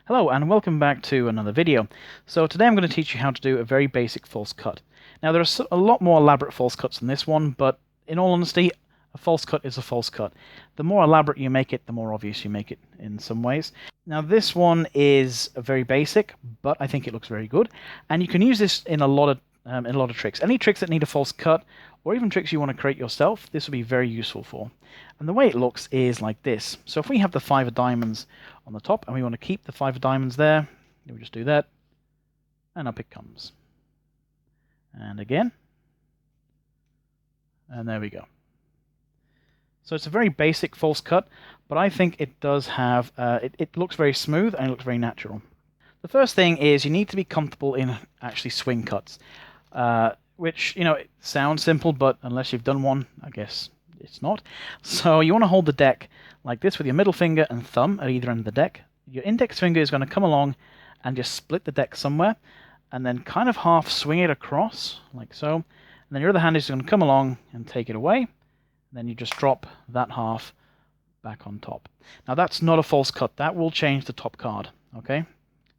Hello and welcome back to another video. So today I'm going to teach you how to do a very basic false cut. Now there are a lot more elaborate false cuts than this one, but in all honesty, a false cut is a false cut. The more elaborate you make it, the more obvious you make it in some ways. Now this one is very basic, but I think it looks very good, and you can use this in a lot of tricks. Any tricks that need a false cut, or even tricks you want to create yourself, this will be very useful for. And the way it looks is like this. So if we have the 5 of diamonds on the top, and we want to keep the 5 of diamonds there, we just do that, and up it comes. And again, and there we go. So it's a very basic false cut, but I think it does have, it looks very smooth and it looks very natural. The first thing is you need to be comfortable in actually swing cuts. Which, it sounds simple, but unless you've done one, I guess it's not. So you want to hold the deck like this with your middle finger and thumb at either end of the deck. Your index finger is going to come along and just split the deck somewhere, and then kind of half swing it across, like so. And then your other hand is going to come along and take it away. And then you just drop that half back on top. Now that's not a false cut. That will change the top card, okay?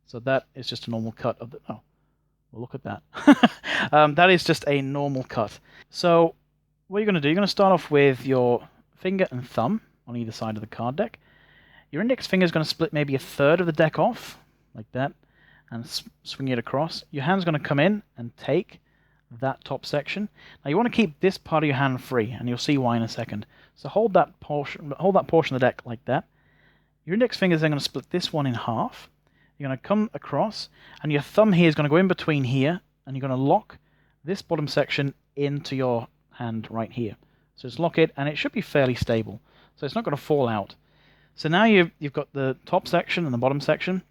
So that is just a normal cut of the... Oh. Well, look at that. That is just a normal cut. So what you're going to do, you're going to start off with your finger and thumb on either side of the card deck. Your index finger is going to split maybe a third of the deck off, like that, and swing it across. Your hand's going to come in and take that top section. Now you want to keep this part of your hand free, and you'll see why in a second. So hold that portion of the deck like that. Your index finger is then going to split this one in half. You're going to come across, and your thumb here is going to go in between here, and you're going to lock this bottom section into your hand right here. So just lock it, and it should be fairly stable. So it's not going to fall out. So now you've got the top section and the bottom section.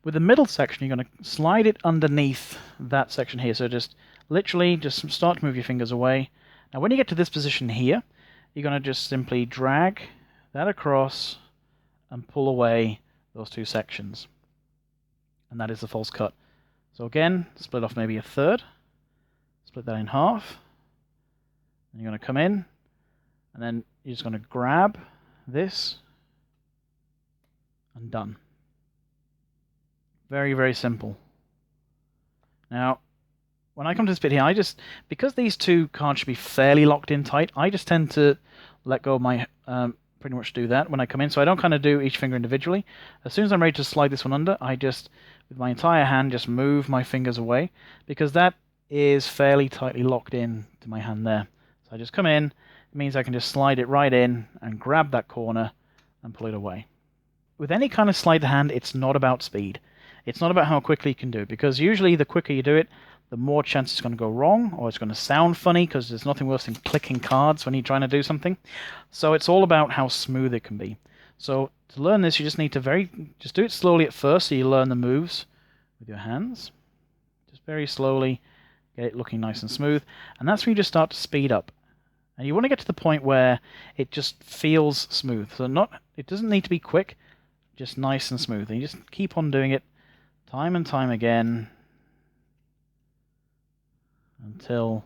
With the middle section, you're going to slide it underneath that section here. So just literally just start to move your fingers away. Now when you get to this position here, you're going to just simply drag that across and pull away those two sections. And that is the false cut. So again, split off maybe a third, split that in half, and you're going to come in, and then you're just going to grab this, and done. Very, very simple. Now, when I come to this bit here, because these two cards should be fairly locked in tight, I just tend to let go of my, pretty much do that when I come in, so I don't kind of do each finger individually. As soon as I'm ready to slide this one under, I just, with my entire hand, just move my fingers away, because that is fairly tightly locked in to my hand there. So I just come in, it means I can just slide it right in and grab that corner and pull it away. With any kind of sleight of hand, it's not about speed. It's not about how quickly you can do it, because usually the quicker you do it, the more chance it's going to go wrong, or it's going to sound funny, because there's nothing worse than clicking cards when you're trying to do something. So it's all about how smooth it can be. So to learn this, you just need to just do it slowly at first, so you learn the moves with your hands. Just very slowly get it looking nice and smooth, and that's when you just start to speed up. And you want to get to the point where it just feels smooth. So it doesn't need to be quick, just nice and smooth. And you just keep on doing it time and time again until...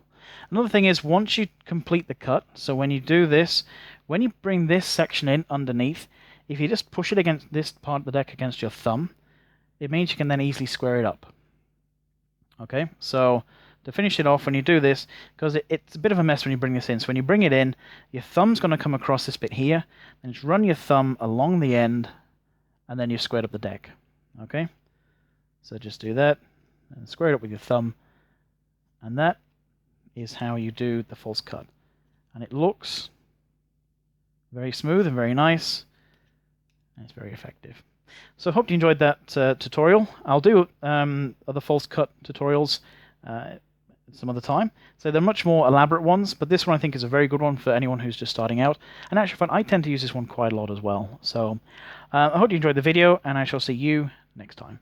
Another thing is, once you complete the cut, so when you do this, when you bring this section in underneath, if you just push it against this part of the deck against your thumb, it means you can then easily square it up. Okay, so to finish it off, when you do this, because it's a bit of a mess when you bring this in, so when you bring it in, your thumb's going to come across this bit here, and just run your thumb along the end, and then you've squared up the deck. Okay, so just do that, and square it up with your thumb, and that is how you do the false cut. And it looks very smooth and very nice, and it's very effective. So I hope you enjoyed that tutorial. I'll do other false cut tutorials some other time. So they're much more elaborate ones, but this one I think is a very good one for anyone who's just starting out. And actually, I tend to use this one quite a lot as well. So I hope you enjoyed the video, and I shall see you next time.